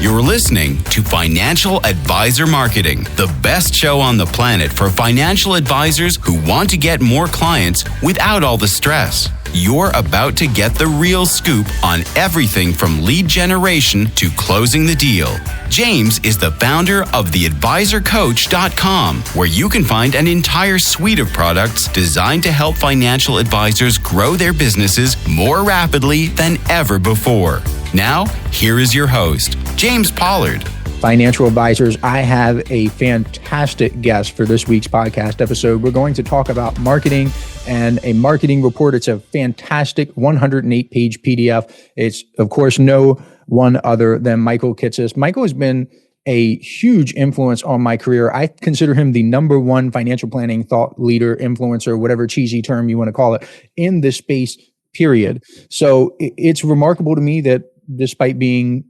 You're listening to Financial Advisor Marketing, the best show on the planet for financial advisors who want to get more clients without all the stress. You're about to get the real scoop on everything from lead generation to closing the deal. James is the founder of theadvisorcoach.com, where you can find an entire suite of products designed to help financial advisors grow their businesses more rapidly than ever before. Now, here is your host, James Pollard. Financial advisors, I have a fantastic guest for this week's podcast episode. We're going to talk about marketing and a marketing report. It's a fantastic 108-page PDF. It's, of course, no one other than Michael Kitces. Michael has been a huge influence on my career. I consider him the number one financial planning thought leader, influencer, whatever cheesy term you want to call it, in this space, period. So it's remarkable to me that despite being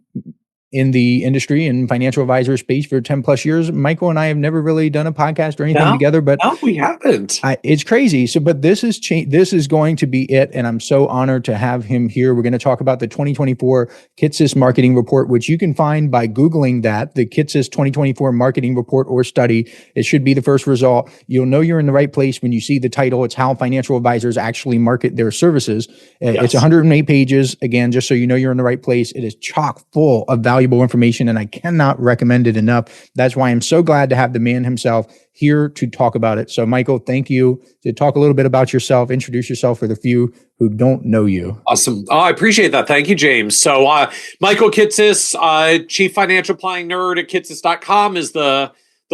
in the industry and financial advisor space for 10 plus years, Michael and I have never really done a podcast or anything together, but no, we haven't. It's crazy. So, but this is this is going to be it. And I'm so honored to have him here. We're going to talk about the 2024 Kitces marketing report, which you can find by Googling that, the Kitces 2024 marketing report or study. It should be the first result. You'll know you're in the right place when you see the title. It's how financial advisors actually market their services. Yes. It's 108 pages. Again, just so you know you're in the right place. It is chock full of valuable information, and I cannot recommend it enough. That's why I'm so glad to have the man himself here to talk about it. So, Michael, thank you. To talk a little bit about yourself, introduce yourself for the few who don't know you. Awesome. Oh, I appreciate that. Thank you, James. So, Michael Kitces, Chief Financial Planning Nerd at Kitces.com is the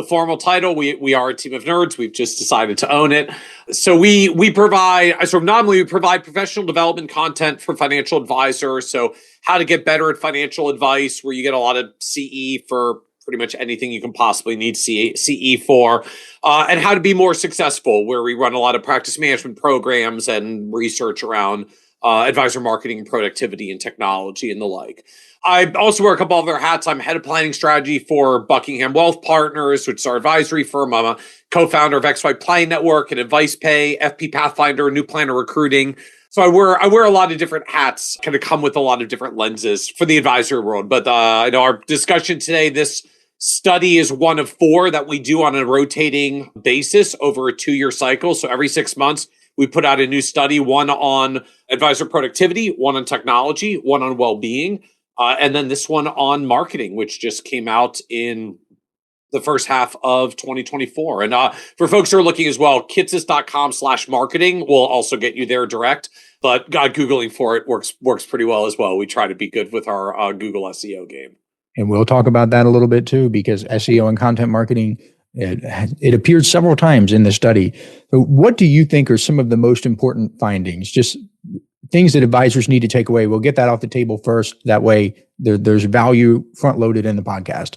formal title. We are a team of nerds. We've just decided to own it. So we provide, nominally we provide professional development content for financial advisors. So how to get better at financial advice, where you get a lot of CE for pretty much anything you can possibly need CE for, and how to be more successful, where we run a lot of practice management programs and research around advisor marketing, productivity, and technology and the like. I also wear a couple other hats. I'm head of planning strategy for Buckingham Wealth Partners, which is our advisory firm. I'm a co-founder of XY Planning Network and Advice Pay, FP Pathfinder, New Planner Recruiting. So I wear a lot of different hats, kind of come with a lot of different lenses for the advisory world. But I know our discussion today, this study is one of 4 that we do on a rotating basis over a 2-year cycle. So every 6 months, we put out a new study, one on advisor productivity, one on technology, one on well-being, and then this one on marketing, which just came out in the first half of 2024. And for folks who are looking as well, kitces.com/marketing will also get you there direct. But Googling for it works pretty well as well. We try to be good with our Google SEO game. And we'll talk about that a little bit too, because SEO and content marketing, it appeared several times in the study. So what do you think are some of the most important findings? Just things that advisors need to take away. We'll get that off the table first. That way there's value front loaded in the podcast.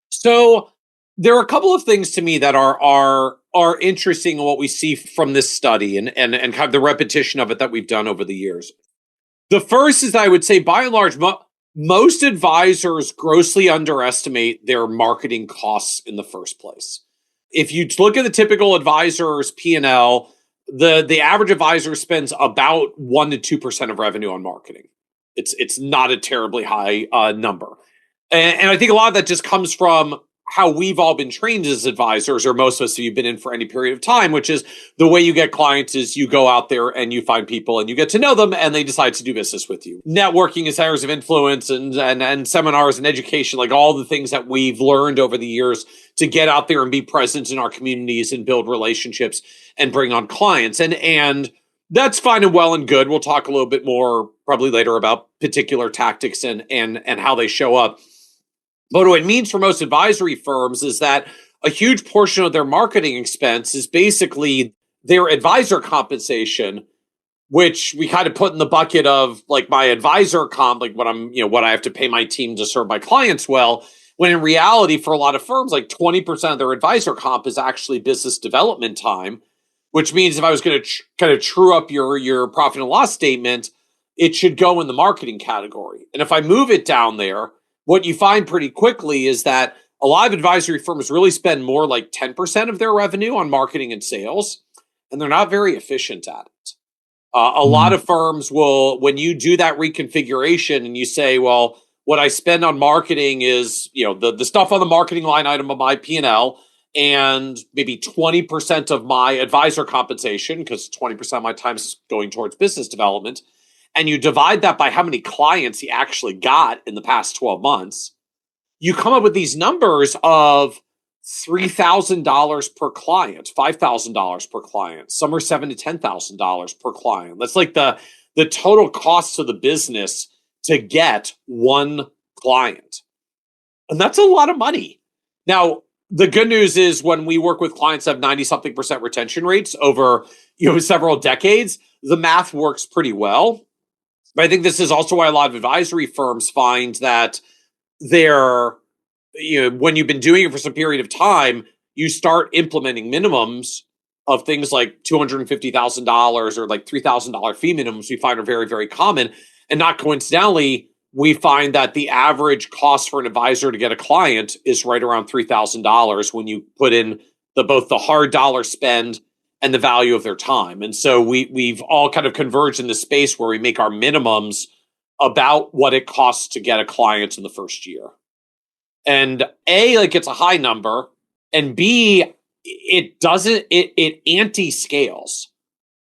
So there are a couple of things to me that are interesting in what we see from this study and kind of the repetition of it that we've done over the years. The first is, I would say, by and large, most advisors grossly underestimate their marketing costs in the first place. If you look at the typical advisor's P&L, the average advisor spends about 1% to 2% of revenue on marketing. It's not a terribly high number. And I think a lot of that just comes from how we've all been trained as advisors, or most of us, if you've been in for any period of time, which is the way you get clients is you go out there and you find people and you get to know them and they decide to do business with you. Networking is areas of influence and seminars and education, like all the things that we've learned over the years to get out there and be present in our communities and build relationships and bring on clients. And that's fine and well and good. We'll talk a little bit more probably later about particular tactics and how they show up. But what it means for most advisory firms is that a huge portion of their marketing expense is basically their advisor compensation, which we kind of put in the bucket of like my advisor comp, like what I have to pay my team to serve my clients well. When in reality, for a lot of firms, like 20% of their advisor comp is actually business development time, which means if I was going to kind of true up your profit and loss statement, it should go in the marketing category. And if I move it down there, what you find pretty quickly is that a lot of advisory firms really spend more like 10% of their revenue on marketing and sales, and they're not very efficient at it. A lot of firms will, when you do that reconfiguration and you say, well, what I spend on marketing is, the stuff on the marketing line item of my P&L, and maybe 20% of my advisor compensation, because 20% of my time is going towards business development. And you divide that by how many clients he actually got in the past 12 months, you come up with these numbers of $3,000 per client, $5,000 per client. Some are $7,000 to $10,000 per client. That's like the total cost to the business to get one client. And that's a lot of money. Now, the good news is when we work with clients that have 90-something% retention rates over several decades, the math works pretty well. But I think this is also why a lot of advisory firms find that when you've been doing it for some period of time, you start implementing minimums of things like $250,000 or like $3,000 fee minimums we find are very, very common. And not coincidentally, we find that the average cost for an advisor to get a client is right around $3,000 when you put in both the hard dollar spend and the value of their time. And so we've all kind of converged in this space where we make our minimums about what it costs to get a client in the first year. And A, it's a high number, and B, it anti-scales.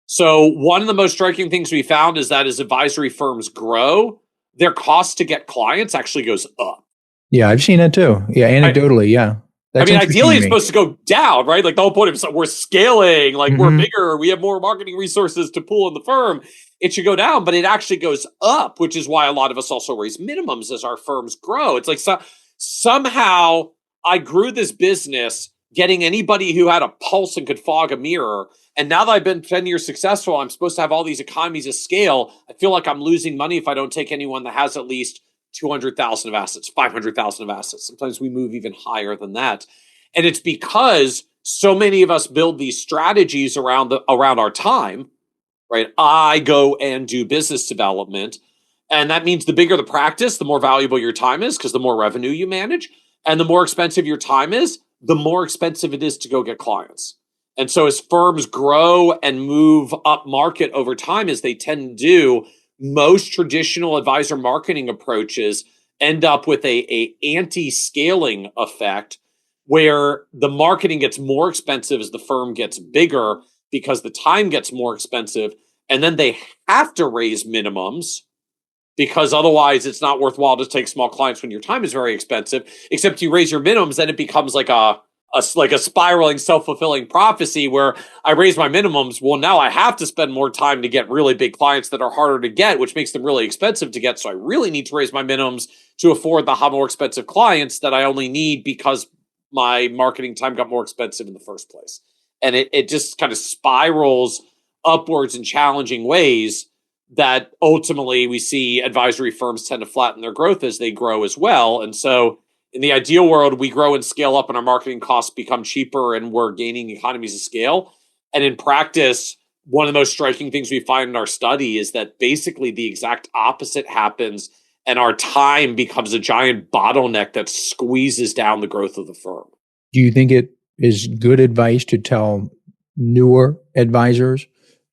So one of the most striking things we found is that as advisory firms grow, their cost to get clients actually goes up. Yeah, I've seen it too. Yeah, anecdotally, yeah. That's ideally it's supposed to go down, right? Like the whole point of we're scaling, we're bigger, we have more marketing resources to pool in the firm. It should go down, but it actually goes up, which is why a lot of us also raise minimums as our firms grow. It's like somehow I grew this business getting anybody who had a pulse and could fog a mirror. And now that I've been 10 years successful, I'm supposed to have all these economies of scale. I feel like I'm losing money if I don't take anyone that has at least 200,000 of assets, 500,000 of assets. Sometimes we move even higher than that. And it's because so many of us build these strategies around our time, right? I go and do business development. And that means the bigger the practice, the more valuable your time is because the more revenue you manage. And the more expensive your time is, the more expensive it is to go get clients. And so as firms grow and move up market over time, as they tend to do, most traditional advisor marketing approaches end up with a anti-scaling effect where the marketing gets more expensive as the firm gets bigger because the time gets more expensive. And then they have to raise minimums because otherwise it's not worthwhile to take small clients when your time is very expensive. Except you raise your minimums, then it becomes like a spiraling, self-fulfilling prophecy where I raise my minimums. Well, now I have to spend more time to get really big clients that are harder to get, which makes them really expensive to get. So I really need to raise my minimums to afford the more expensive clients that I only need because my marketing time got more expensive in the first place. And it just kind of spirals upwards in challenging ways that ultimately we see advisory firms tend to flatten their growth as they grow as well. And so in the ideal world, we grow and scale up and our marketing costs become cheaper and we're gaining economies of scale. And in practice, one of the most striking things we find in our study is that basically the exact opposite happens and our time becomes a giant bottleneck that squeezes down the growth of the firm. Do you think it is good advice to tell newer advisors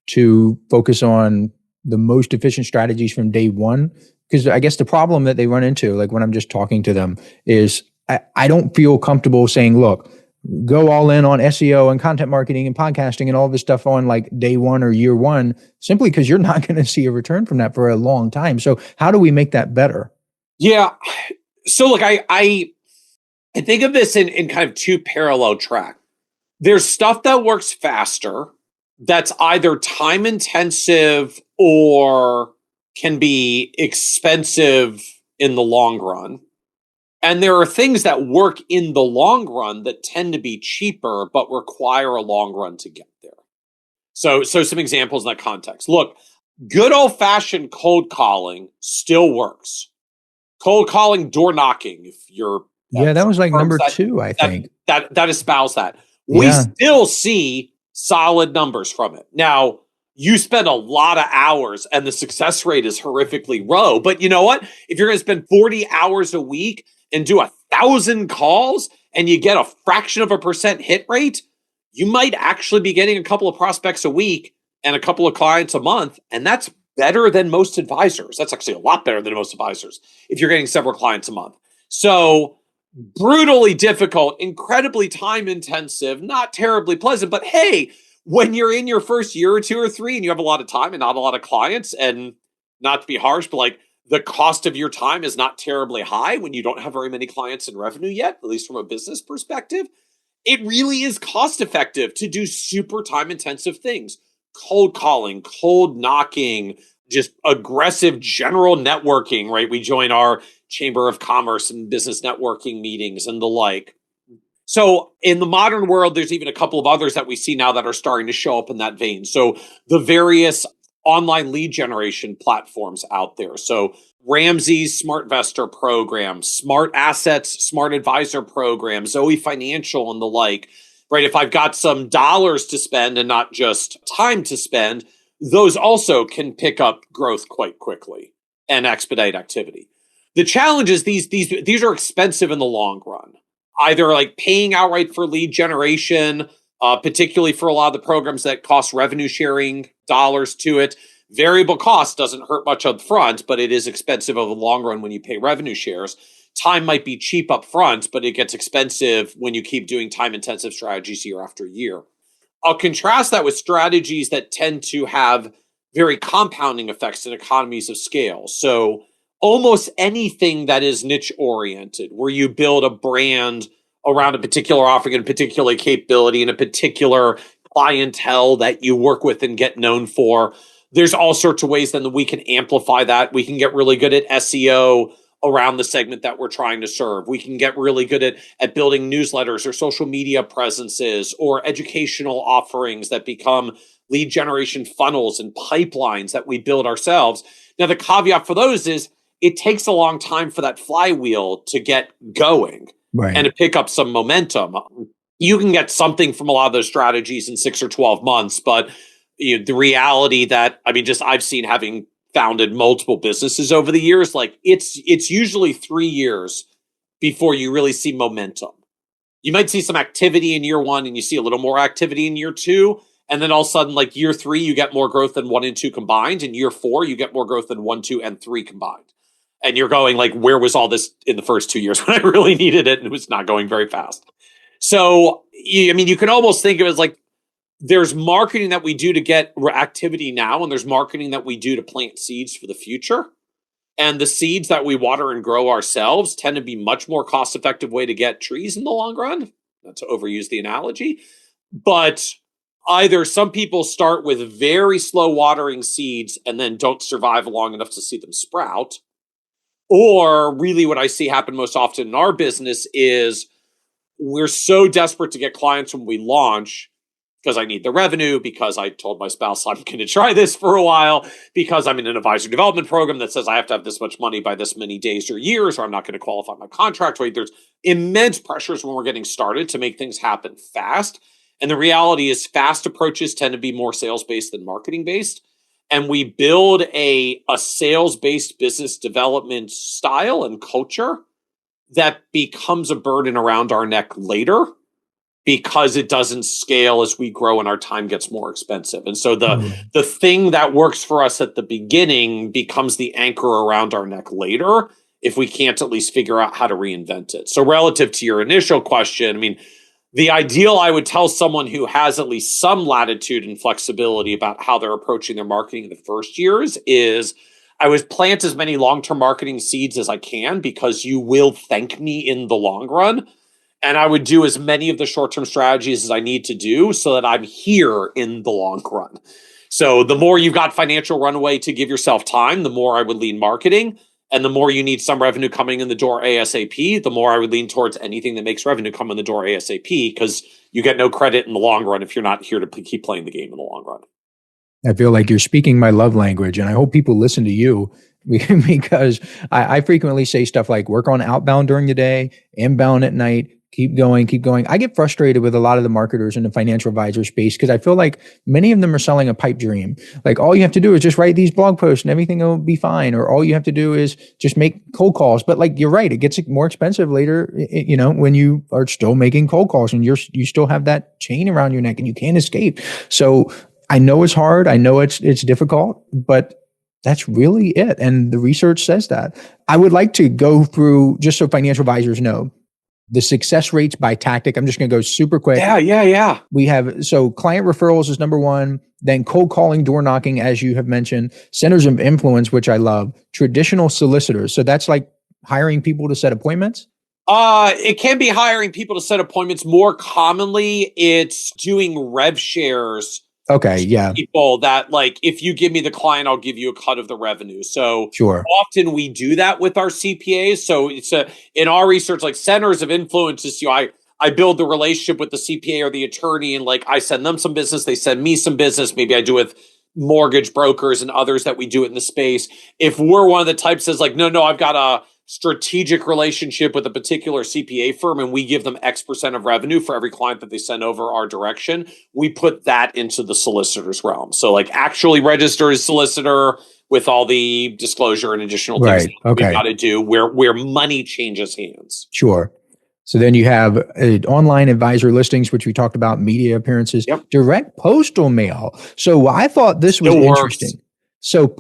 to focus on the most efficient strategies from day one? Because I guess the problem that they run into, like when I'm just talking to them, is I don't feel comfortable saying, look, go all in on SEO and content marketing and podcasting and all this stuff on like day one or year one, simply because you're not going to see a return from that for a long time. So how do we make that better? Yeah. So look, I think of this in kind of two parallel tracks. There's stuff that works faster that's either time intensive or can be expensive in the long run. And there are things that work in the long run that tend to be cheaper, but require a long run to get there. So some examples in that context. Look, good old fashioned cold calling still works. Cold calling, door knocking, if you're... Yeah, that was like number 2, I think. That espouse that. We still see solid numbers from it. Now, you spend a lot of hours and the success rate is horrifically low. But you know what? If you're going to spend 40 hours a week and do 1,000 calls and you get a fraction of a % hit rate, you might actually be getting a couple of prospects a week and a couple of clients a month. And that's better than most advisors. That's actually a lot better than most advisors if you're getting several clients a month. So brutally difficult, incredibly time intensive, not terribly pleasant, but hey, when you're in your first year or two or three and you have a lot of time and not a lot of clients, and not to be harsh, but like the cost of your time is not terribly high when you don't have very many clients and revenue yet, at least from a business perspective, it really is cost effective to do super time intensive things. Cold calling, cold knocking, just aggressive general networking, right? We join our Chamber of Commerce and business networking meetings and the like. So in the modern world, there's even a couple of others that we see now that are starting to show up in that vein. So the various online lead generation platforms out there. So Ramsey's SmartVestor program, Smart Assets, Smart Advisor program, Zoe Financial and the like, right? If I've got some dollars to spend and not just time to spend, those also can pick up growth quite quickly and expedite activity. The challenge is these are expensive in the long run. Either like paying outright for lead generation, particularly for a lot of the programs that cost revenue sharing dollars to it. Variable cost doesn't hurt much up front, but it is expensive over the long run when you pay revenue shares. Time might be cheap up front, but it gets expensive when you keep doing time-intensive strategies year after year. I'll contrast that with strategies that tend to have very compounding effects and economies of scale. So almost anything that is niche-oriented, where you build a brand around a particular offering and a particular capability and a particular clientele that you work with and get known for, there's all sorts of ways then that we can amplify that. We can get really good at SEO around the segment that we're trying to serve. We can get really good at building newsletters or social media presences or educational offerings that become lead generation funnels and pipelines that we build ourselves. Now, the caveat for those is it takes a long time for that flywheel to get going, right, and to pick up some momentum. You can get something from a lot of those strategies in 6 or 12 months, but the reality that, I've seen, having founded multiple businesses over the years, like it's usually 3 years before you really see momentum. You might see some activity in year one and you see a little more activity in year two. And then all of a sudden, like year three, you get more growth than 1 and 2 combined. And year four, you get more growth than 1, 2, and 3 combined. And you're going like, where was all this in the first 2 years when I really needed it and it was not going very fast? So, you can almost think of it as like, there's marketing that we do to get activity now, and there's marketing that we do to plant seeds for the future. And the seeds that we water and grow ourselves tend to be much more cost-effective way to get trees in the long run, not to overuse the analogy. But either some people start with very slow watering seeds and then don't survive long enough to see them sprout, or really what I see happen most often in our business is we're so desperate to get clients when we launch because I need the revenue, because I told my spouse I'm going to try this for a while, because I'm in an advisor development program that says I have to have this much money by this many days or years, or I'm not going to qualify my contract rate. There's immense pressures when we're getting started to make things happen fast. And the reality is fast approaches tend to be more sales-based than marketing-based. And we build a sales-based business development style and culture that becomes a burden around our neck later, because it doesn't scale as we grow and our time gets more expensive. And so the thing that works for us at the beginning becomes the anchor around our neck later if we can't at least figure out how to reinvent it. So relative to your initial question, the ideal I would tell someone who has at least some latitude and flexibility about how they're approaching their marketing in the first years is I would plant as many long-term marketing seeds as I can, because you will thank me in the long run. And I would do as many of the short-term strategies as I need to do so that I'm here in the long run. So the more you've got financial runway to give yourself time, the more I would lean marketing. And the more you need some revenue coming in the door ASAP, the more I would lean towards anything that makes revenue come in the door ASAP, because you get no credit in the long run if you're not here to keep playing the game in the long run. I feel like you're speaking my love language, and I hope people listen to you because I frequently say stuff like work on outbound during the day, inbound at night, keep going, keep going. I get frustrated with a lot of the marketers in the financial advisor space because I feel like many of them are selling a pipe dream. Like all you have to do is just write these blog posts and everything will be fine. Or all you have to do is just make cold calls. But like, you're right, it gets more expensive later, when you are still making cold calls and you still have that chain around your neck and you can't escape. So I know it's hard. I know it's difficult, but That's really it. And the research says that. I would like to go through, just so financial advisors know, the success rates by tactic. I'm just going to go super quick. Yeah. We have, so client referrals is number one, then cold calling, door knocking, as you have mentioned, centers of influence, which I love, traditional solicitors. So that's like hiring people to set appointments. It can be hiring people to set appointments. More commonly, it's doing rev shares. Okay, yeah. People that, like, if you give me the client, I'll give you a cut of the revenue. So sure. Often we do that with our CPAs. So it's in our research, like centers of influence is, I build the relationship with the CPA or the attorney, and like I send them some business, they send me some business. Maybe I do with mortgage brokers and others that we do it in the space. If we're one of the types that's like, no, I've got a strategic relationship with a particular CPA firm and we give them X% of revenue for every client that they send over our direction, we put that into the solicitor's realm. So like actually register as solicitor with all the disclosure and additional things we've got to do where money changes hands. Sure. So then you have online advisor listings, which we talked about, media appearances, direct postal mail. So I thought this was interesting. So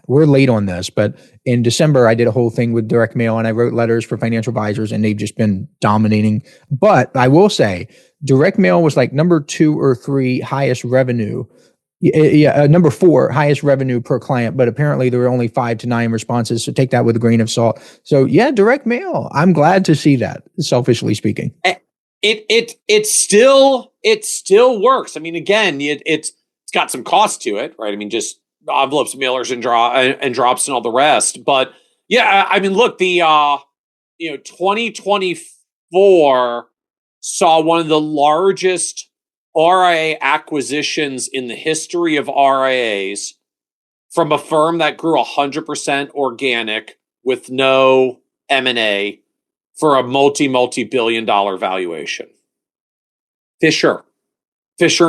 we're late on this, but in December, I did a whole thing with direct mail and I wrote letters for financial advisors and they've just been dominating. But I will say direct mail was like number 2 or 3 highest revenue. Number 4 highest revenue per client, but apparently there were only 5 to 9 responses. So take that with a grain of salt. So yeah, direct mail. I'm glad to see that, selfishly speaking. It still works. I mean, again, it's got some cost to it, right? I mean, just envelopes, mailers, and drops and all the rest. But yeah, I mean, look, the 2024 saw one of the largest RIA acquisitions in the history of RIAs from a firm that grew 100% organic with no M&A for a multi-billion-dollar valuation. Fisher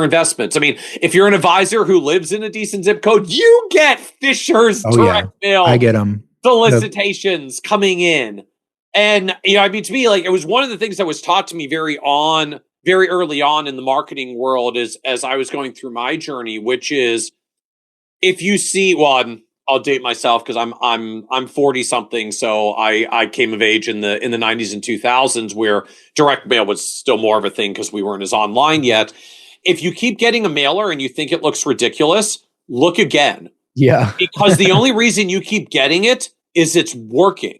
Investments. I mean, if you're an advisor who lives in a decent zip code, you get Fisher's direct mail. I get them. Solicitations coming in. And, I mean, to me, like, it was one of the things that was taught to me very early on in the marketing world as I was going through my journey, which is if you see, I'll date myself because I'm 40 something. So I came of age in the 90s and 2000s where direct mail was still more of a thing because we weren't as online yet. If you keep getting a mailer and you think it looks ridiculous, look again. Yeah. Because the only reason you keep getting it is it's working.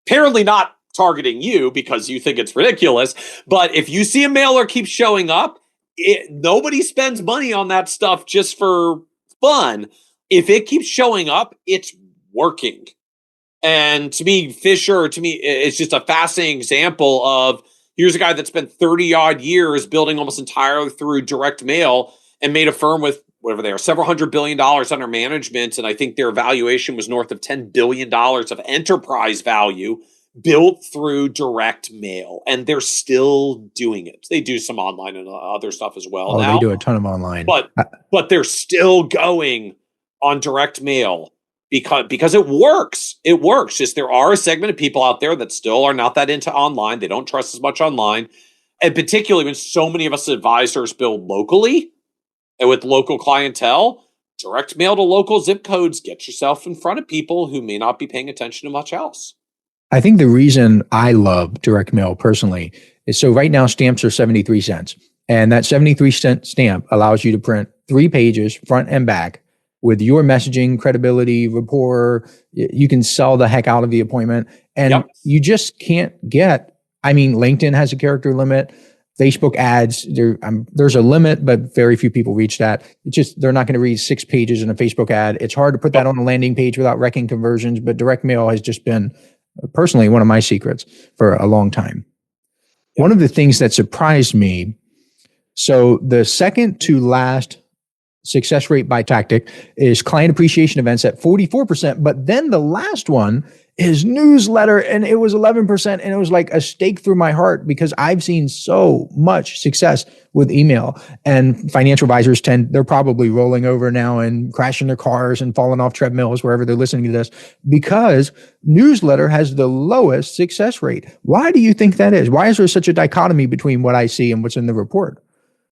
Apparently not targeting you because you think it's ridiculous. But if you see a mailer keep showing up, nobody spends money on that stuff just for fun. If it keeps showing up, it's working. And to me, Fisher, it's just a fascinating example of here's a guy that spent 30 odd years building almost entirely through direct mail and made a firm with whatever they are, several $100 billion under management. And I think their valuation was north of $10 billion of enterprise value built through direct mail. And they're still doing it. They do some online and other stuff as well. They do a ton of online. But they're still going on direct mail because it works. It works. Just there are a segment of people out there that still are not that into online. They don't trust as much online. And particularly when so many of us advisors build locally and with local clientele, direct mail to local zip codes, get yourself in front of people who may not be paying attention to much else. I think the reason I love direct mail personally is so right now stamps are 73 cents. And that 73-cent stamp allows you to print 3 pages front and back with your messaging, credibility, rapport. You can sell the heck out of the appointment. And you just can't LinkedIn has a character limit. Facebook ads, there's a limit, but very few people reach that. They're not going to read 6 pages in a Facebook ad. It's hard to put that on a landing page without wrecking conversions, but direct mail has just been personally one of my secrets for a long time. One of the things that surprised me, so the second to last success rate by tactic is client appreciation events at 44%. But then the last one is newsletter, and it was 11%. And it was like a stake through my heart because I've seen so much success with email, and financial advisors they're probably rolling over now and crashing their cars and falling off treadmills wherever they're listening to this because newsletter has the lowest success rate. Why do you think that is? Why is there such a dichotomy between what I see and what's in the report?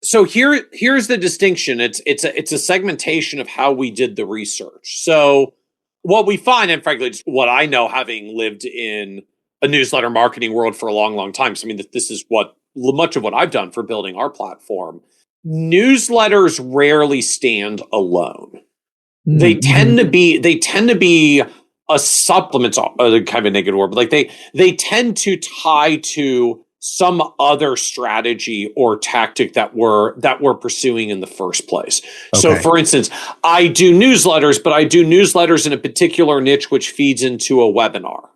So here's the distinction. It's a segmentation of how we did the research. So what we find, and frankly, just what I know, having lived in a newsletter marketing world for a long, long time. So I mean, this is what much of what I've done for building our platform. Newsletters rarely stand alone. Mm-hmm. They tend to be a supplement, kind of a negative word, but like they tend to tie to some other strategy or tactic that we're pursuing in the first place. Okay. So for instance, I do newsletters, but I do newsletters in a particular niche which feeds into a webinar.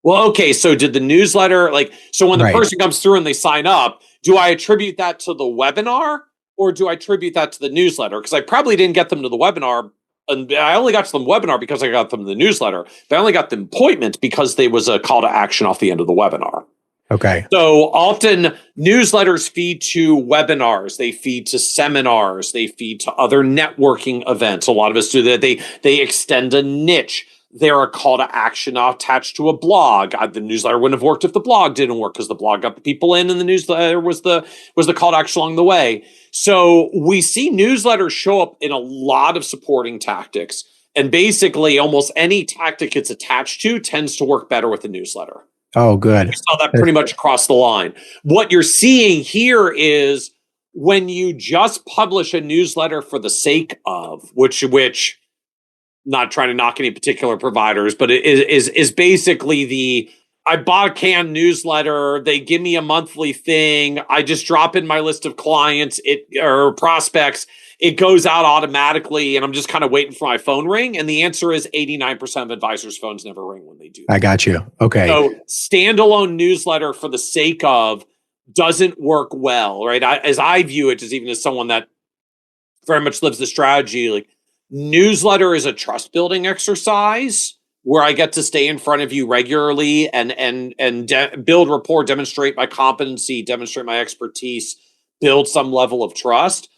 Well, okay, so did the newsletter, so when the person comes through and they sign up, do I attribute that to the webinar or do I attribute that to the newsletter? Because I probably didn't get them to the webinar, and I only got to the webinar because I got them to the newsletter, but I only got the appointment because there was a call to action off the end of the webinar. Okay. So often newsletters feed to webinars, they feed to seminars, they feed to other networking events. A lot of us do that. They extend a niche. They're a call to action attached to a blog. The newsletter wouldn't have worked if the blog didn't work because the blog got the people in and the newsletter was the call to action along the way. So we see newsletters show up in a lot of supporting tactics. And basically almost any tactic it's attached to tends to work better with a newsletter. Oh, good. You saw that pretty much across the line. What you're seeing here is when you just publish a newsletter for the sake of, which not trying to knock any particular providers, but it is basically I bought a canned newsletter. They give me a monthly thing. I just drop in my list of clients or prospects. It goes out automatically, and I'm just kind of waiting for my phone ring. And the answer is 89% of advisors' phones never ring when they do that. I got you. Okay. So standalone newsletter for the sake of doesn't work well, right? As I view it, just even as someone that very much lives the strategy, newsletter is a trust building exercise where I get to stay in front of you regularly and build rapport, demonstrate my competency, demonstrate my expertise, build some level of trust.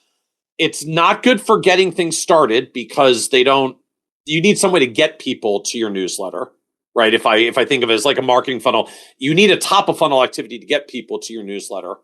It's not good for getting things started because you need some way to get people to your newsletter, right? If I think of it as like a marketing funnel, you need a top of funnel activity to get people to your newsletter.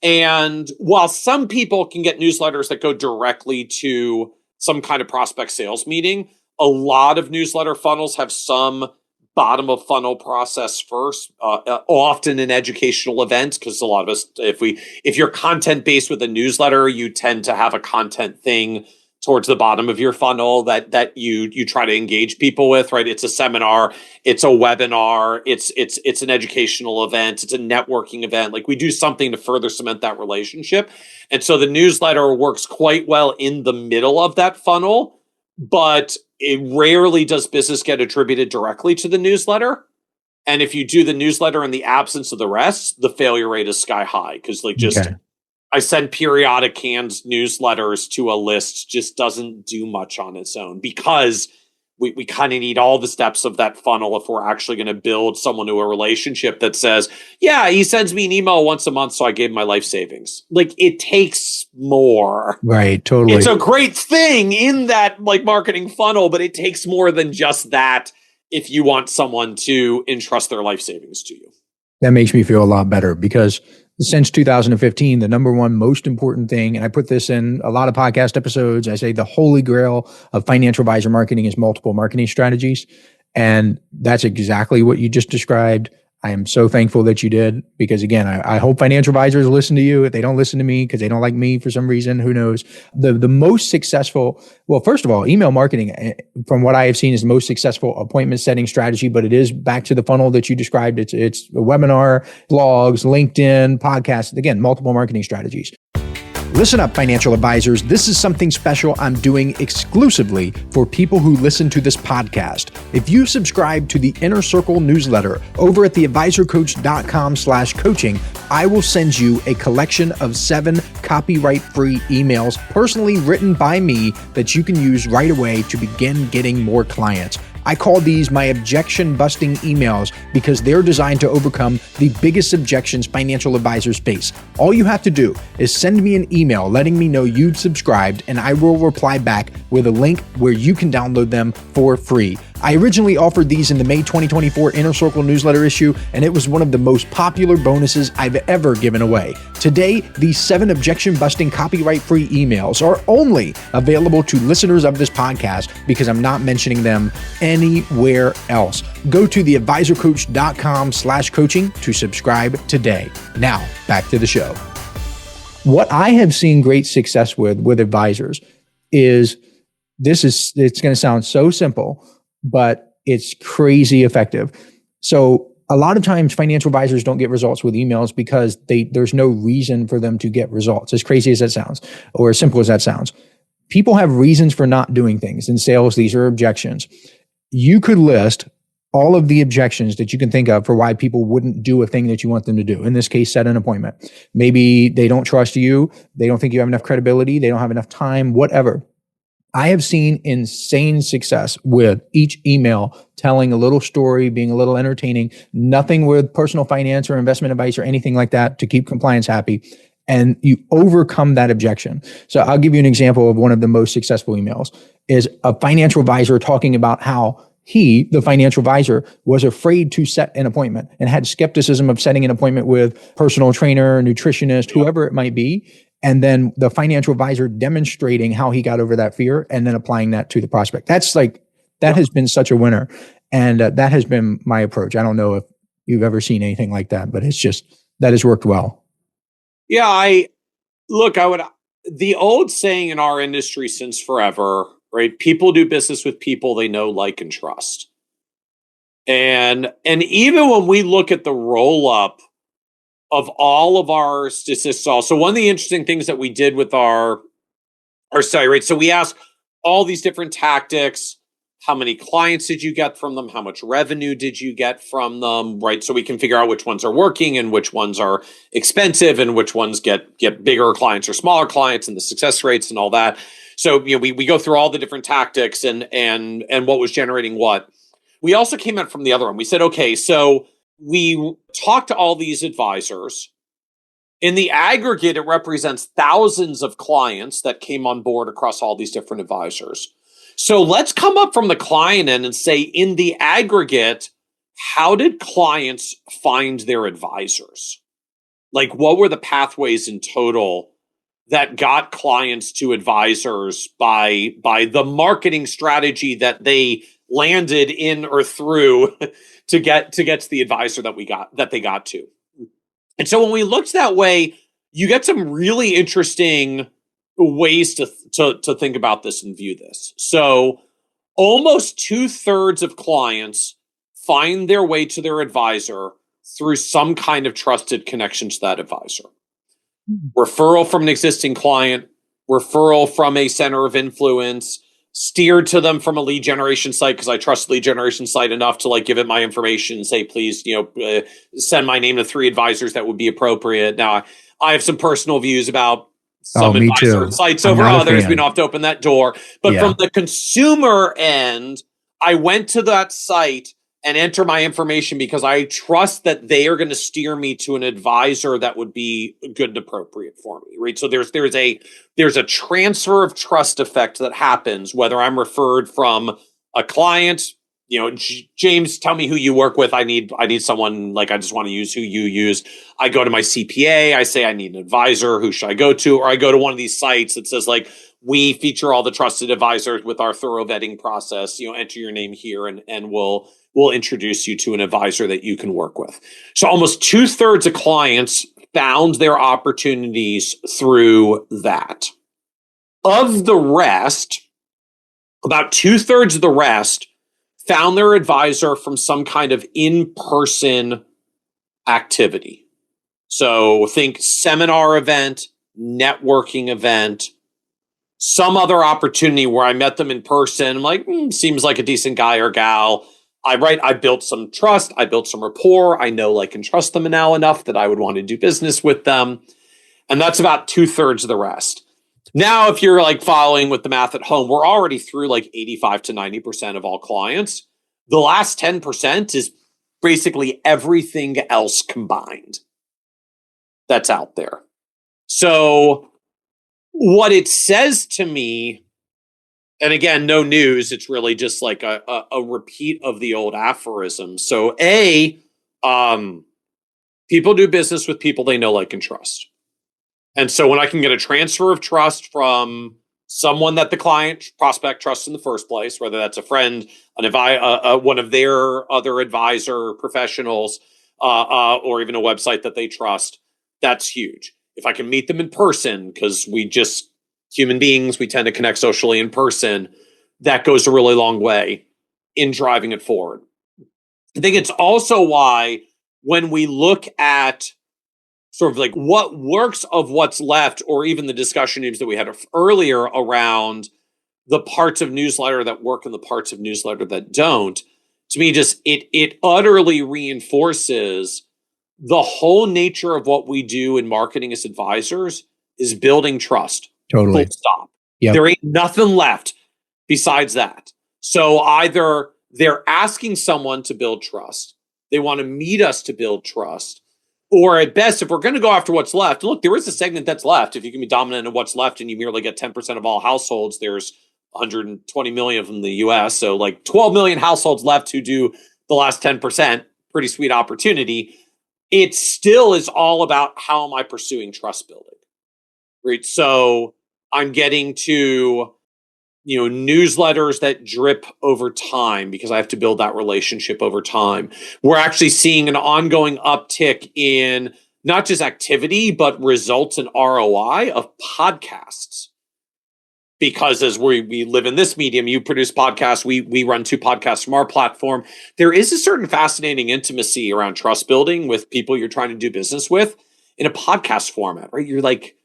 And while some people can get newsletters that go directly to some kind of prospect sales meeting, a lot of newsletter funnels have some bottom of funnel process first, often an educational event, because a lot of us, if you're content based with a newsletter, you tend to have a content thing towards the bottom of your funnel that you try to engage people with, right? It's a seminar, it's a webinar, it's an educational event, it's a networking event. We do something to further cement that relationship. And so the newsletter works quite well in the middle of that funnel, but it rarely does business get attributed directly to the newsletter. And if you do the newsletter in the absence of the rest, the failure rate is sky high. Because I send periodic canned newsletters to a list just doesn't do much on its own because we kind of need all the steps of that funnel if we're actually going to build someone to a relationship that says, yeah, he sends me an email once a month, so I gave him my life savings. It takes more. Right, totally. It's a great thing in that marketing funnel, but it takes more than just that if you want someone to entrust their life savings to you. That makes me feel a lot better because since 2015, the number one most important thing, and I put this in a lot of podcast episodes, I say the holy grail of financial advisor marketing is multiple marketing strategies. And that's exactly what you just described. I am so thankful that you did because, again, I hope financial advisors listen to you. If they don't listen to me because they don't like me for some reason, who knows? The most successful, well, first of all, email marketing, from what I have seen, is the most successful appointment setting strategy, but it is back to the funnel that you described. It's a webinar, blogs, LinkedIn, podcasts, again, multiple marketing strategies. Listen up, financial advisors. This is something special I'm doing exclusively for people who listen to this podcast. If you subscribe to the Inner Circle newsletter over at theadvisorcoach.com/coaching, I will send you a collection of 7 copyright-free emails personally written by me that you can use right away to begin getting more clients. I call these my objection-busting emails because they're designed to overcome the biggest objections financial advisors face. All you have to do is send me an email letting me know you've subscribed, and I will reply back with a link where you can download them for free. I originally offered these in the May 2024 Inner Circle newsletter issue, and it was one of the most popular bonuses I've ever given away. Today, these 7 objection-busting copyright-free emails are only available to listeners of this podcast because I'm not mentioning them anywhere else. Go to theadvisorcoach.com/coaching to subscribe today. Now, back to the show. What I have seen great success with advisors is it's going to sound so simple, but it's crazy effective. So a lot of times financial advisors don't get results with emails because there's no reason for them to get results, as crazy as that sounds, or as simple as that sounds. People have reasons for not doing things. In sales, these are objections. You could list all of the objections that you can think of for why people wouldn't do a thing that you want them to do. In this case, set an appointment. Maybe they don't trust you. They don't think you have enough credibility. They don't have enough time, whatever. I have seen insane success with each email telling a little story, being a little entertaining, nothing with personal finance or investment advice or anything like that to keep compliance happy. And you overcome that objection. So I'll give you an example of one of the most successful emails is a financial advisor talking about how he, the financial advisor, was afraid to set an appointment and had skepticism of setting an appointment with personal trainer, nutritionist, whoever it might be. And then the financial advisor demonstrating how he got over that fear and then applying that to the prospect. That has been such a winner. And that has been my approach. I don't know if you've ever seen anything like that, but that has worked well. Yeah, the old saying in our industry since forever, right? People do business with people they know, like, and trust. And even when we look at the roll up of all of our statistics, so one of the interesting things that we did with our study, right? So we asked all these different tactics. How many clients did you get from them? How much revenue did you get from them? Right. So we can figure out which ones are working and which ones are expensive and which ones get bigger clients or smaller clients and the success rates and all that. So, we go through all the different tactics and what was generating what. We also came out from the other one. We said, okay, so we talked to all these advisors. In the aggregate, it represents thousands of clients that came on board across all these different advisors. So let's come up from the client end and say, in the aggregate, how did clients find their advisors? Like, what were the pathways in total that got clients to advisors by the marketing strategy that they landed in or through to get to the advisor that they got to? And so when we looked that way, you get some really interesting ways to think about this and view this. So almost 2/3 of clients find their way to their advisor through some kind of trusted connection to that advisor. Referral from an existing client, referral from a center of influence, steered to them from a lead generation site because I trust lead generation site enough to give it my information and say, please, send my name to 3 advisors that would be appropriate. Now, I have some personal views about some advisor sites over others. We don't have to open that door. But from the consumer end, I went to that site and enter my information because I trust that they are going to steer me to an advisor that would be good and appropriate for me, right? So there's a transfer of trust effect that happens whether I'm referred from a client. James, tell me who you work with. I need someone, I just want to use who you use. I go to my CPA. I say I need an advisor. Who should I go to? Or I go to one of these sites that says we feature all the trusted advisors with our thorough vetting process. Enter your name here and we'll introduce you to an advisor that you can work with. So almost 2/3 of clients found their opportunities through that. Of the rest, about 2/3 of the rest found their advisor from some kind of in-person activity. So think seminar event, networking event, some other opportunity where I met them in person. Seems like a decent guy or gal. I built some trust. I built some rapport. I know, and trust them now enough that I would want to do business with them. And that's about 2/3 of the rest. Now, if you're following with the math at home, we're already through 85 to 90% of all clients. The last 10% is basically everything else combined that's out there. So what it says to me And again, no news. It's really just like a repeat of the old aphorism. So people do business with people they know, like, and trust. And so when I can get a transfer of trust from someone that the client prospect trusts in the first place, whether that's a friend, one of their other advisor professionals, or even a website that they trust, that's huge. If I can meet them in person, because human beings, we tend to connect socially in person, that goes a really long way in driving it forward. I think it's also why when we look at sort of like what works of what's left, or even the discussion names that we had earlier around the parts of newsletter that work and the parts of newsletter that don't, to me, just it utterly reinforces the whole nature of what we do in marketing as advisors is building trust. Totally. Full stop. Yep. There ain't nothing left besides that. So either they're asking someone to build trust, they want to meet us to build trust, or at best, if we're going to go after what's left, look, there is a segment that's left. If you can be dominant in what's left and you merely get 10% of all households, there's 120 million from the US. So like 12 million households left who do the last 10%, pretty sweet opportunity. It still is all about how am I pursuing trust building, right? So I'm getting to, newsletters that drip over time because I have to build that relationship over time. We're actually seeing an ongoing uptick in not just activity, but results and ROI of podcasts. Because as we live in this medium, you produce podcasts, we run 2 podcasts from our platform. There is a certain fascinating intimacy around trust building with people you're trying to do business with in a podcast format, right? You're like,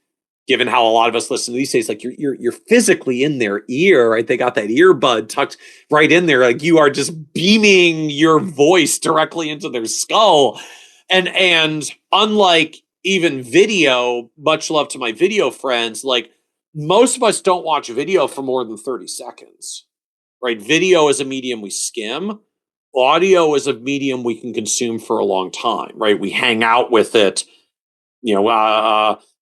given how a lot of us listen to these days, like you're physically in their ear, right? They got that earbud tucked right in there. Like you are just beaming your voice directly into their skull. And unlike even video, much love to my video friends, like most of us don't watch video for more than 30 seconds, right? Video is a medium we skim. Audio is a medium we can consume for a long time, right? We hang out with it,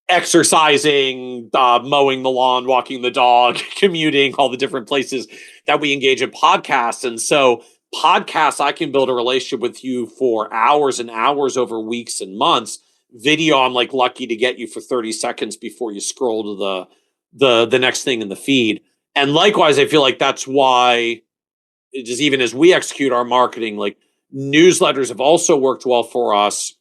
exercising, mowing the lawn, walking the dog, commuting, all the different places that we engage in podcasts. And so podcasts, I can build a relationship with you for hours and hours over weeks and months. Video, I'm like lucky to get you for 30 seconds before you scroll to the next thing in the feed. And likewise, I feel like that's why just even as we execute our marketing, like newsletters have also worked well for us.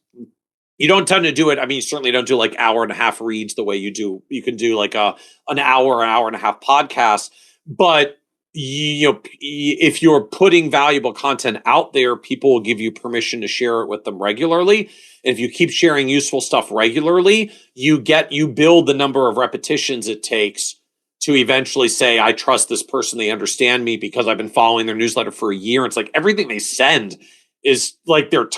You don't tend to do it. I mean, you certainly don't do like hour and a half reads the way you do. You can do like an hour and a half podcast. But if you're putting valuable content out there, people will give you permission to share it with them regularly. And if you keep sharing useful stuff regularly, you build the number of repetitions it takes to eventually say, I trust this person. They understand me because I've been following their newsletter for a year. It's like everything they send is like they're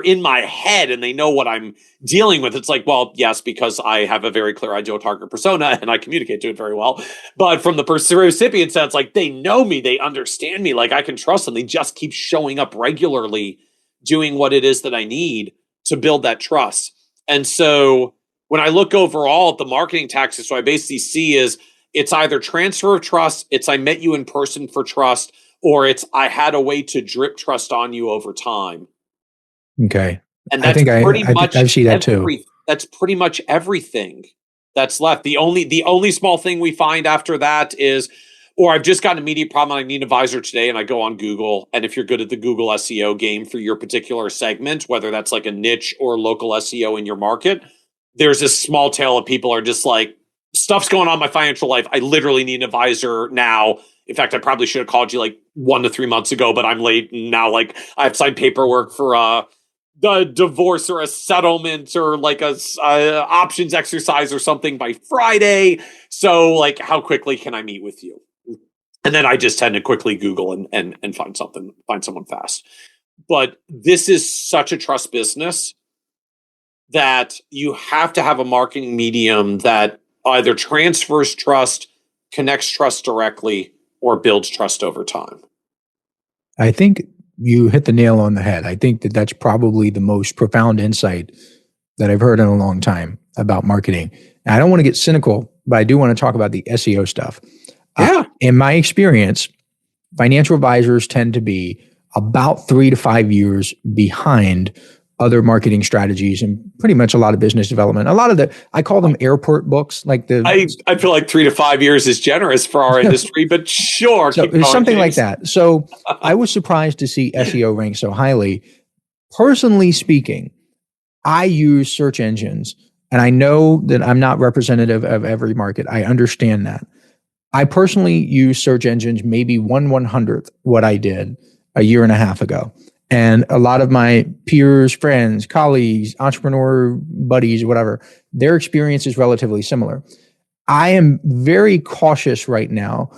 in my head and they know what I'm dealing with. It's like, well, yes, because I have a very clear ideal target persona and I communicate to it very well. But from the recipient sense, like they know me, they understand me, like I can trust them. They just keep showing up regularly, doing what it is that I need to build that trust. And so when I look overall at the marketing tactics, what I basically see is it's either transfer of trust, it's I met you in person for trust, or it's I had a way to drip trust on you over time. Okay. And that's I see that too. That's pretty much everything that's left. The only small thing we find after that is, or I've just got an immediate problem, I need an advisor today, and I go on Google. And if you're good at the Google SEO game for your particular segment, whether that's like a niche or local SEO in your market, there's this small tail of people are just like, stuff's going on in my financial life. I literally need an advisor now. In fact, I probably should have called you like 1 to 3 months ago, but I'm late. And now like I have signed paperwork for the divorce or a settlement or like a options exercise or something by Friday. So like, how quickly can I meet with you? And then I just tend to quickly Google and find someone fast. But this is such a trust business that you have to have a marketing medium that either transfers trust, connects trust directly, or builds trust over time. I think you hit the nail on the head. I think that's probably the most profound insight that I've heard in a long time about marketing. And I don't want to get cynical, but I do want to talk about the SEO stuff. Yeah. In my experience, financial advisors tend to be about 3 to 5 years behind other marketing strategies and pretty much a lot of business development. A lot of I call them airport books, like I feel like 3 to 5 years is generous for our industry, but sure. So something like that. So I was surprised to see SEO rank so highly. Personally speaking, I use search engines, and I know that I'm not representative of every market. I understand that. I personally use search engines maybe 1/100th what I did a year and a half ago. And a lot of my peers, friends, colleagues, entrepreneur buddies, whatever, their experience is relatively similar. I am very cautious right now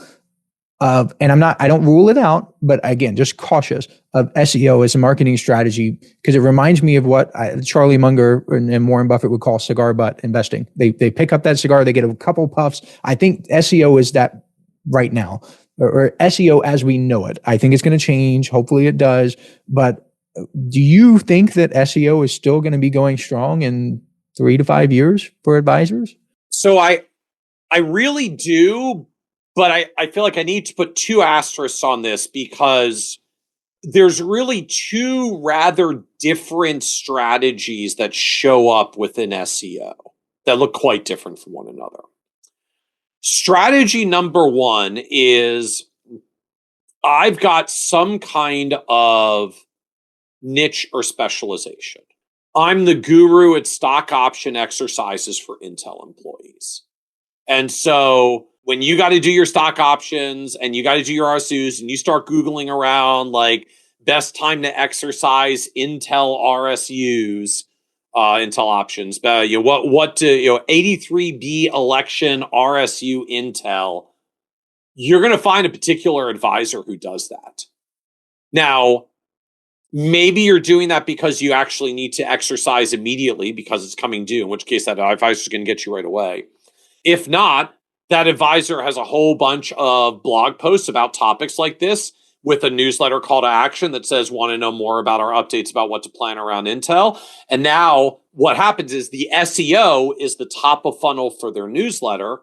and I don't rule it out, but again, just cautious of SEO as a marketing strategy because it reminds me of what Charlie Munger and Warren Buffett would call cigar butt investing. They pick up that cigar, they get a couple puffs. I think SEO is that right now, or SEO as we know it. I think it's going to change. Hopefully it does. But do you think that SEO is still going to be going strong in 3 to 5 years for advisors? So I really do. But I feel like I need to put 2 asterisks on this because there's really 2 rather different strategies that show up within SEO that look quite different from one another. Strategy number 1 is I've got some kind of niche or specialization. I'm the guru at stock option exercises for Intel employees. And so when you got to do your stock options and you got to do your RSUs and you start Googling around like best time to exercise Intel RSUs, Intel options, 83B election RSU Intel, you're going to find a particular advisor who does that. Now, maybe you're doing that because you actually need to exercise immediately because it's coming due, in which case that advisor is going to get you right away. If not, that advisor has a whole bunch of blog posts about topics like this with a newsletter call to action that says, want to know more about our updates about what to plan around Intel. And now what happens is the SEO is the top of funnel for their newsletter,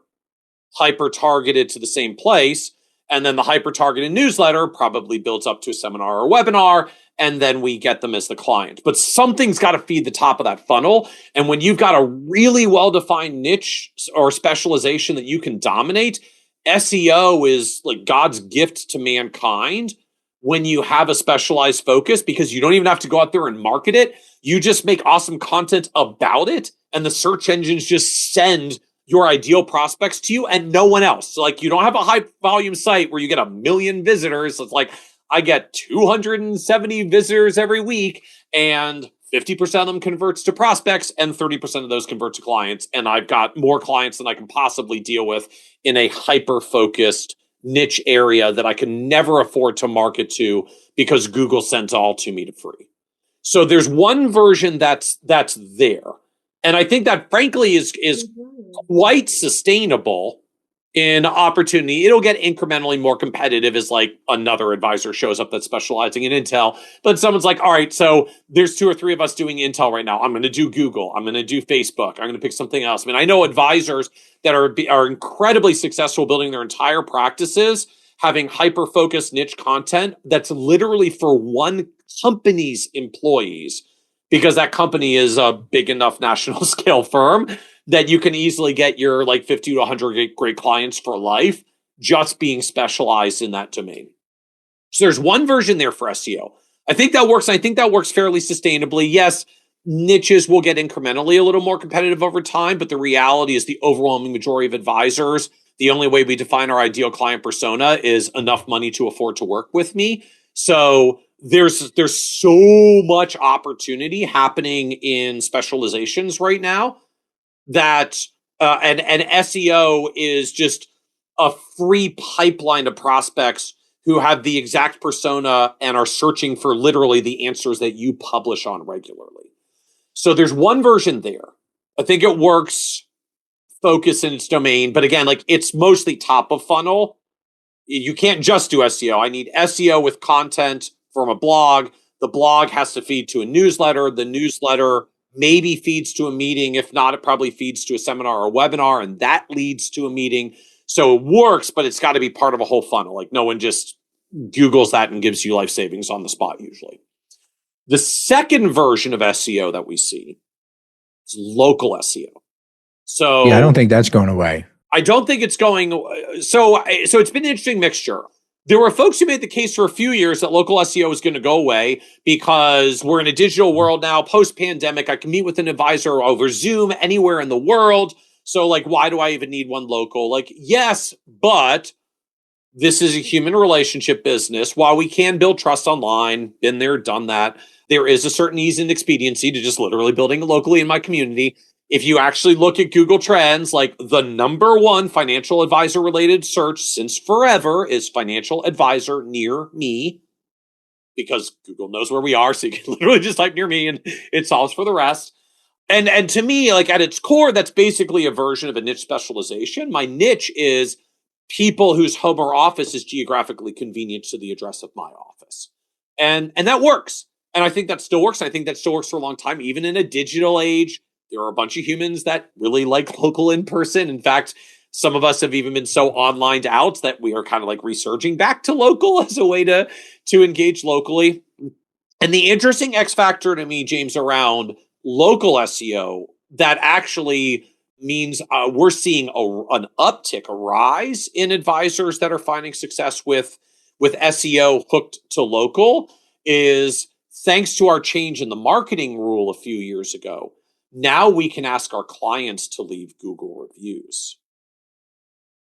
hyper-targeted to the same place. And then the hyper-targeted newsletter probably builds up to a seminar or webinar, and then we get them as the client. But something's got to feed the top of that funnel. And when you've got a really well-defined niche or specialization that you can dominate, SEO is like God's gift to mankind when you have a specialized focus because you don't even have to go out there and market it. You just make awesome content about it, and the search engines just send your ideal prospects to you and no one else. So like you don't have a high volume site where you get 1 million visitors. It's like I get 270 visitors every week and 50% of them converts to prospects and 30% of those convert to clients. And I've got more clients than I can possibly deal with in a hyper-focused niche area that I can never afford to market to because Google sends all to me to free. So there's one version that's there. And I think that frankly is quite sustainable in opportunity. It'll get incrementally more competitive as like another advisor shows up that's specializing in Intel. But someone's like, all right, so there's 2 or 3 of us doing Intel right now. I'm going to do Google. I'm going to do Facebook. I'm going to pick something else. I mean, I know advisors that are incredibly successful building their entire practices, having hyper-focused niche content that's literally for one company's employees, because that company is a big enough national scale firm that you can easily get your like 50 to 100 great clients for life just being specialized in that domain. So there's one version there for SEO. I think that works. I think that works fairly sustainably. Yes, niches will get incrementally a little more competitive over time, but the reality is the overwhelming majority of advisors, the only way we define our ideal client persona is enough money to afford to work with me. So there's so much opportunity happening in specializations right now that and SEO is just a free pipeline of prospects who have the exact persona and are searching for literally the answers that you publish on regularly. So there's one version there. I think it works, focus in its domain, but again, like it's mostly top of funnel. You can't just do SEO. I need SEO with content from a blog. The blog has to feed to a newsletter. The newsletter maybe feeds to a meeting. If not, it probably feeds to a seminar or a webinar, and that leads to a meeting. So it works, but it's got to be part of a whole funnel. Like no one just Googles that and gives you life savings on the spot usually. The second version of SEO that we see is local SEO. So yeah, I don't think that's going away. I don't think it's going. So it's been an interesting mixture. There were folks who made the case for a few years that local SEO is going to go away because we're in a digital world now, post-pandemic. I can meet with an advisor over Zoom anywhere in the world. So like, why do I even need one local? Like, yes, but this is a human relationship business. While we can build trust online, been there, done that, there is a certain ease and expediency to just literally building locally in my community. If you actually look at Google Trends, like the number one financial advisor related search since forever is financial advisor near me, because Google knows where we are. So you can literally just type near me and it solves for the rest. And to me, like at its core, that's basically a version of a niche specialization. My niche is people whose home or office is geographically convenient to the address of my office. And that works. And I think that still works. I think that still works for a long time, even in a digital age. There are a bunch of humans that really like local in person. In fact, some of us have even been so online out that we are kind of like resurging back to local as a way to engage locally. And the interesting X factor to me, James, around local SEO that actually means we're seeing an uptick, a rise in advisors that are finding success with SEO hooked to local is thanks to our change in the marketing rule a few years ago. Now we can ask our clients to leave Google reviews.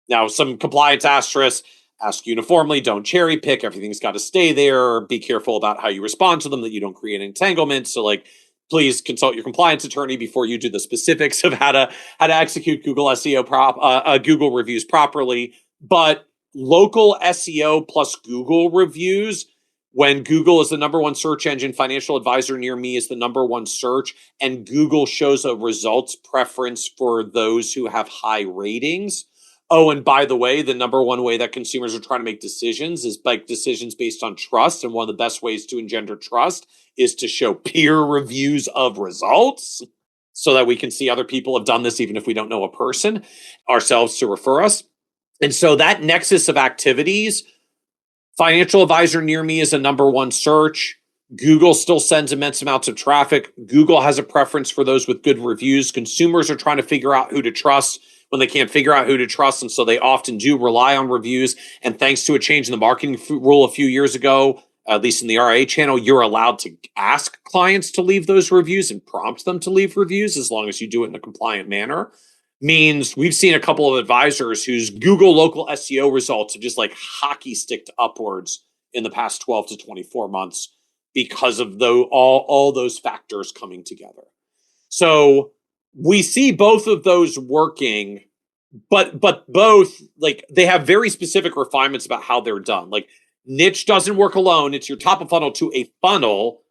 Now, some compliance asterisks: ask uniformly, don't cherry pick, everything's got to stay there. Be careful about how you respond to them, that you don't create entanglement. So like, please consult your compliance attorney before you do the specifics of how to execute Google SEO Google reviews properly. But local SEO plus Google reviews, when Google is the number one search engine, financial advisor near me is the number one search, and Google shows a results preference for those who have high ratings. Oh, and by the way, the number one way that consumers are trying to make decisions is like decisions based on trust. And one of the best ways to engender trust is to show peer reviews of results so that we can see other people have done this, even if we don't know a person, ourselves to refer us. And so that nexus of activities, financial advisor near me is a number one search. Google still sends immense amounts of traffic. Google has a preference for those with good reviews. Consumers are trying to figure out who to trust when they can't figure out who to trust. And so they often do rely on reviews. And thanks to a change in the marketing rule a few years ago, at least in the RIA channel, you're allowed to ask clients to leave those reviews and prompt them to leave reviews as long as you do it in a compliant manner. Means we've seen a couple of advisors whose Google local SEO results have just like hockey sticked upwards in the past 12 to 24 months because of all those factors coming together. So we see both of those working, but both, like, they have very specific refinements about how they're done. Like, niche doesn't work alone. It's your top of funnel to a funnel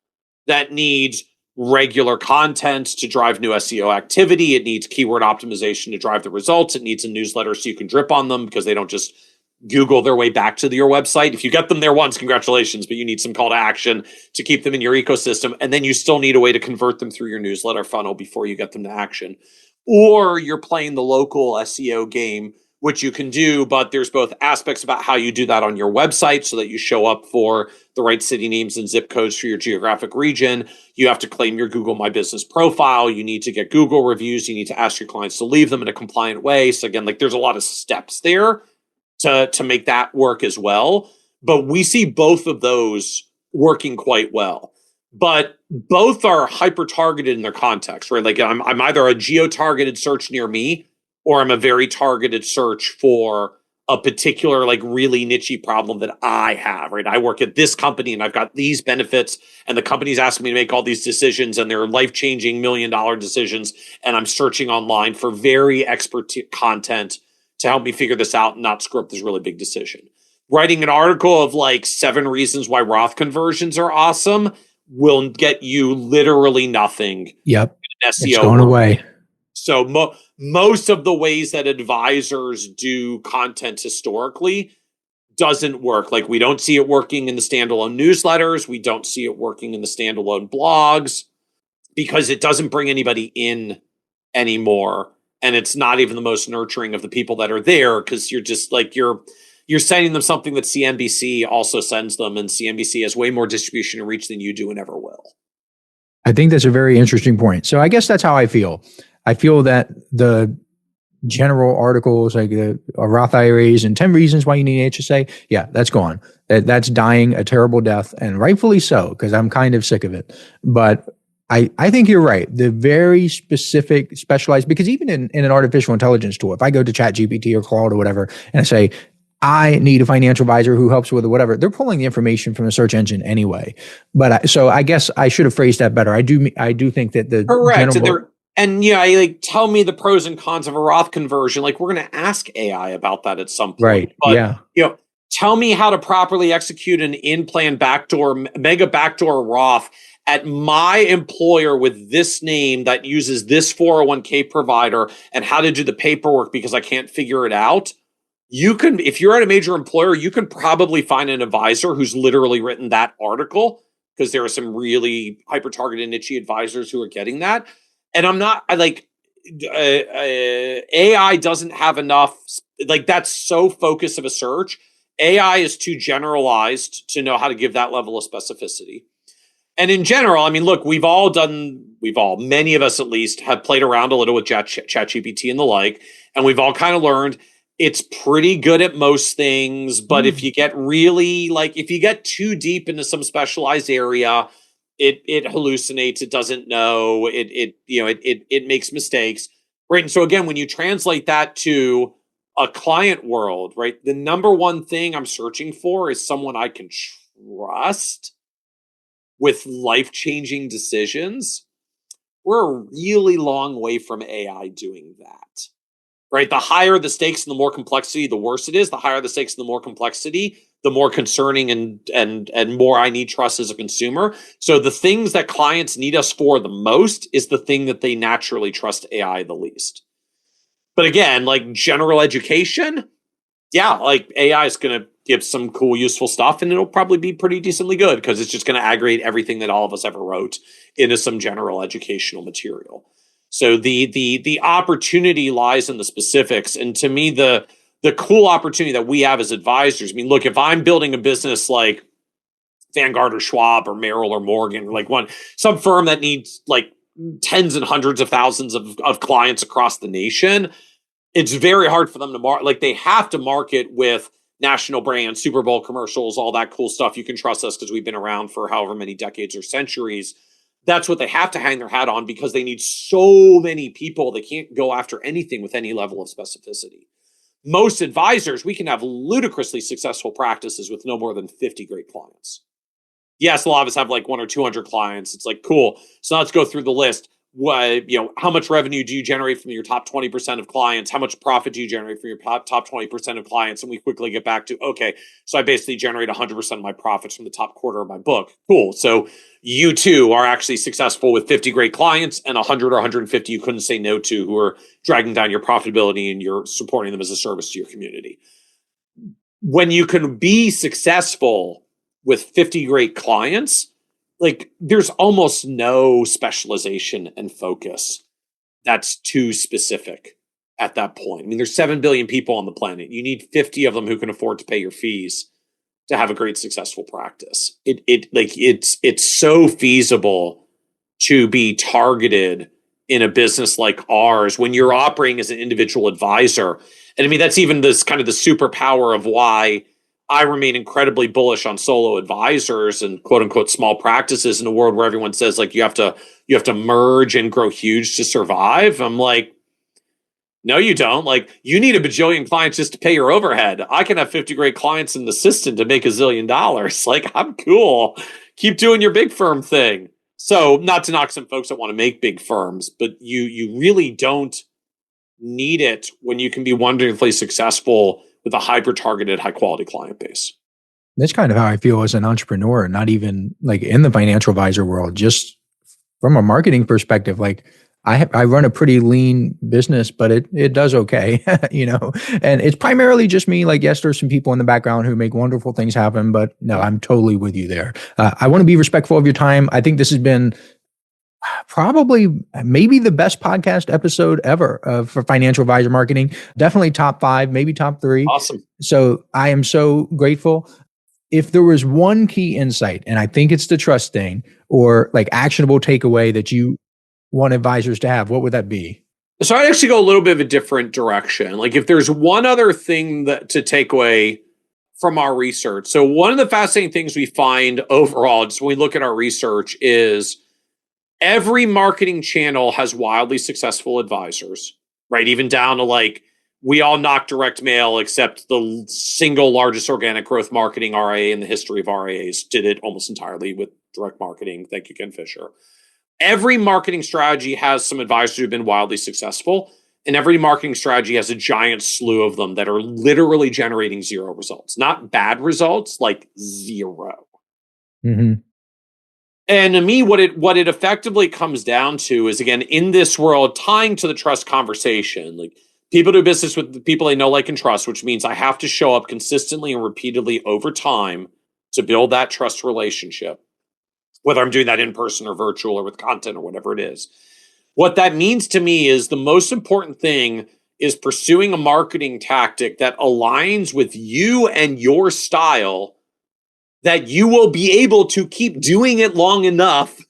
that needs regular content to drive new SEO activity. It needs keyword optimization to drive the results. It needs a newsletter so you can drip on them because they don't just Google their way back to your website. If you get them there once, congratulations, but you need some call to action to keep them in your ecosystem. And then you still need a way to convert them through your newsletter funnel before you get them to action. Or you're playing the local SEO game, which you can do, but there's both aspects about how you do that on your website so that you show up for the right city names and zip codes for your geographic region. You have to claim your Google My Business profile. You need to get Google reviews. You need to ask your clients to leave them in a compliant way. So again, like, there's a lot of steps there to make that work as well. But we see both of those working quite well. But both are hyper-targeted in their context, right? Like, I'm either a geo-targeted search near me, or I'm a very targeted search for a particular, like, really niche problem that I have, right? I work at this company and I've got these benefits, and the company's asking me to make all these decisions, and they're life-changing $1 million decisions. And I'm searching online for very expert content to help me figure this out and not screw up this really big decision. Writing an article of like 7 reasons why Roth conversions are awesome will get you literally nothing. Yep. SEO it's going away. So most of the ways that advisors do content historically doesn't work. Like, we don't see it working in the standalone newsletters. We don't see it working in the standalone blogs because it doesn't bring anybody in anymore and it's not even the most nurturing of the people that are there, because you're just like you're sending them something that CNBC also sends them, and CNBC has way more distribution and reach than you do and ever will. I think that's a very interesting point. So I guess that's how I feel. I feel that the general articles like the Roth IRAs and 10 reasons why you need an HSA, yeah, that's gone. That's dying a terrible death, and rightfully so, because I'm kind of sick of it. But I think you're right. The very specific, specialized, because even in an artificial intelligence tool, if I go to ChatGPT or Claude or whatever, and I say, I need a financial advisor who helps with whatever, they're pulling the information from the search engine anyway. But so I guess I should have phrased that better. I do think that the correct. general, and yeah, like tell me the pros and cons of a Roth conversion. Like we're going to ask AI about that at some point. Right. But, yeah. Tell me how to properly execute an in-plan backdoor, mega backdoor Roth at my employer with this name that uses this 401k provider, and how to do the paperwork because I can't figure it out. You can, if you're at a major employer, you can probably find an advisor who's literally written that article, because there are some really hyper-targeted niche advisors who are getting that. And AI doesn't have enough, like that's so focused of a search. AI is too generalized to know how to give that level of specificity. And in general, I mean, look, many of us at least have played around a little with ChatGPT and the like, and we've all kind of learned it's pretty good at most things. But if you get if you get too deep into some specialized area, it hallucinates, it doesn't know, it makes mistakes. Right. And so again, when you translate that to a client world, right, the number one thing I'm searching for is someone I can trust with life-changing decisions. We're a really long way from AI doing that, right? The higher the stakes and the more complexity, the worse it is. The higher the stakes and the more complexity, the more concerning and more I need trust as a consumer. So the things that clients need us for the most is the thing that they naturally trust AI the least. But again, like general education, yeah, like AI is going to give some cool, useful stuff, and it'll probably be pretty decently good because it's just going to aggregate everything that all of us ever wrote into some general educational material. So the opportunity lies in the specifics. And to me, the cool opportunity that we have as advisors, I mean, look, if I'm building a business like Vanguard or Schwab or Merrill or Morgan, like some firm that needs like tens and hundreds of thousands of clients across the nation, it's very hard for them to market. Like they have to market with national brands, Super Bowl commercials, all that cool stuff. You can trust us because we've been around for however many decades or centuries. That's what they have to hang their hat on because they need so many people. They can't go after anything with any level of specificity. Most advisors, we can have ludicrously successful practices with no more than 50 great clients. Yes, a lot of us have like 100 or 200 clients. It's like, cool. So now let's go through the list. How much revenue do you generate from your top 20% of clients? How much profit do you generate from your top 20% of clients? And we quickly get back to, okay, so I basically generate 100% of my profits from the top quarter of my book. Cool. So you too are actually successful with 50 great clients and 100 or 150 you couldn't say no to, who are dragging down your profitability, and you're supporting them as a service to your community. When you can be successful with 50 great clients, like there's almost no specialization and focus that's too specific at that point. I mean, there's 7 billion people on the planet. You need 50 of them who can afford to pay your fees to have a great successful practice. It's so feasible to be targeted in a business like ours when you're operating as an individual advisor. And I mean, that's even this kind of the superpower of why I remain incredibly bullish on solo advisors and quote unquote small practices in a world where everyone says like you have to merge and grow huge to survive. I'm like, no, you don't. Like you need a bajillion clients just to pay your overhead. I can have 50 great clients in the system to make $1 zillion. Like I'm cool. Keep doing your big firm thing. So not to knock some folks that want to make big firms, but you really don't need it when you can be wonderfully successful with a hyper-targeted, high-quality client base. That's kind of how I feel as an entrepreneur, not even like in the financial advisor world, just from a marketing perspective. Like I run a pretty lean business, but it does okay, and it's primarily just me. Like, yes, there's some people in the background who make wonderful things happen, but no, I'm totally with you there. I want to be respectful of your time. I think this has been Probably maybe the best podcast episode ever for financial advisor marketing. Definitely top 5, maybe top 3. Awesome. So I am so grateful. If there was one key insight, and I think it's the trust thing, or like actionable takeaway that you want advisors to have, what would that be? So I'd actually go a little bit of a different direction. Like if there's one other thing that to take away from our research. So one of the fascinating things we find overall, just when we look at our research, is every marketing channel has wildly successful advisors, right? Even down to like, we all knock direct mail except the single largest organic growth marketing RIA in the history of RIAs did it almost entirely with direct marketing. Thank you, Ken Fisher. Every marketing strategy has some advisors who've been wildly successful, and every marketing strategy has a giant slew of them that are literally generating 0 results. Not bad results, like 0. Mm-hmm. And to me, what it effectively comes down to is, again, in this world, tying to the trust conversation, like people do business with the people they know, like, and trust, which means I have to show up consistently and repeatedly over time to build that trust relationship, whether I'm doing that in person or virtual or with content or whatever it is. What that means to me is the most important thing is pursuing a marketing tactic that aligns with you and your style, that you will be able to keep doing it long enough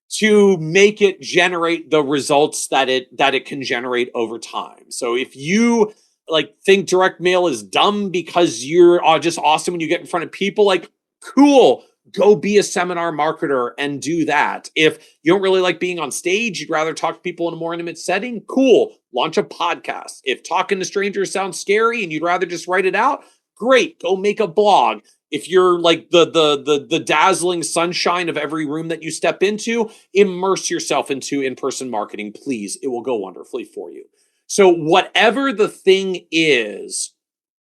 to make it generate the results that it can generate over time. So if you like think direct mail is dumb because you're just awesome when you get in front of people, like, cool, go be a seminar marketer and do that. If you don't really like being on stage, you'd rather talk to people in a more intimate setting, cool, launch a podcast. If talking to strangers sounds scary and you'd rather just write it out, great, go make a blog. If you're like the dazzling sunshine of every room that you step into, immerse yourself into in-person marketing, please. It will go wonderfully for you. So whatever the thing is,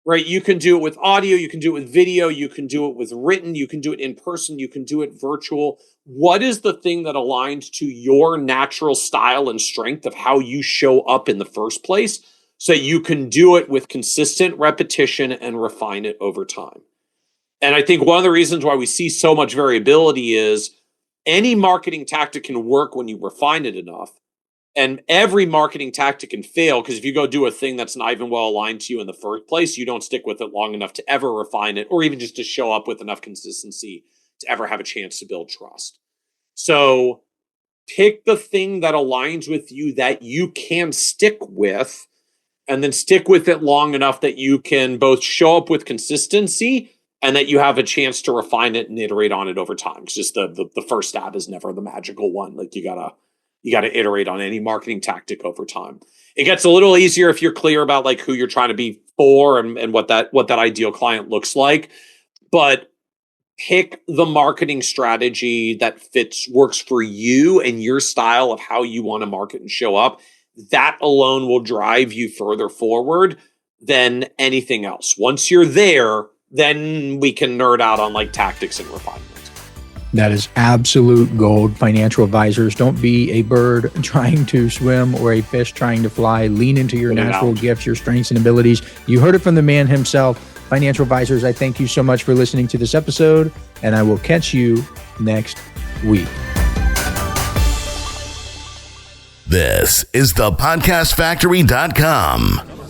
right, you can do it with audio, you can do it with video, you can do it with written, you can do it in person, you can do it virtual. What is the thing that aligns to your natural style and strength of how you show up in the first place, so you can do it with consistent repetition and refine it over time? And I think one of the reasons why we see so much variability is any marketing tactic can work when you refine it enough. And every marketing tactic can fail, because if you go do a thing that's not even well aligned to you in the first place, you don't stick with it long enough to ever refine it, or even just to show up with enough consistency to ever have a chance to build trust. So pick the thing that aligns with you that you can stick with, and then stick with it long enough that you can both show up with consistency and that you have a chance to refine it and iterate on it over time. It's just the first stab is never the magical one. Like you gotta iterate on any marketing tactic over time. It gets a little easier if you're clear about like who you're trying to be for and what that ideal client looks like. But pick the marketing strategy that works for you and your style of how you want to market and show up. That alone will drive you further forward than anything else. Once you're there, then we can nerd out on like tactics and refinement. That is absolute gold. Financial advisors, don't be a bird trying to swim or a fish trying to fly. Lean into your natural gifts, your strengths and abilities. You heard it from the man himself. Financial advisors, I thank you so much for listening to this episode, and I will catch you next week. This is thepodcastfactory.com.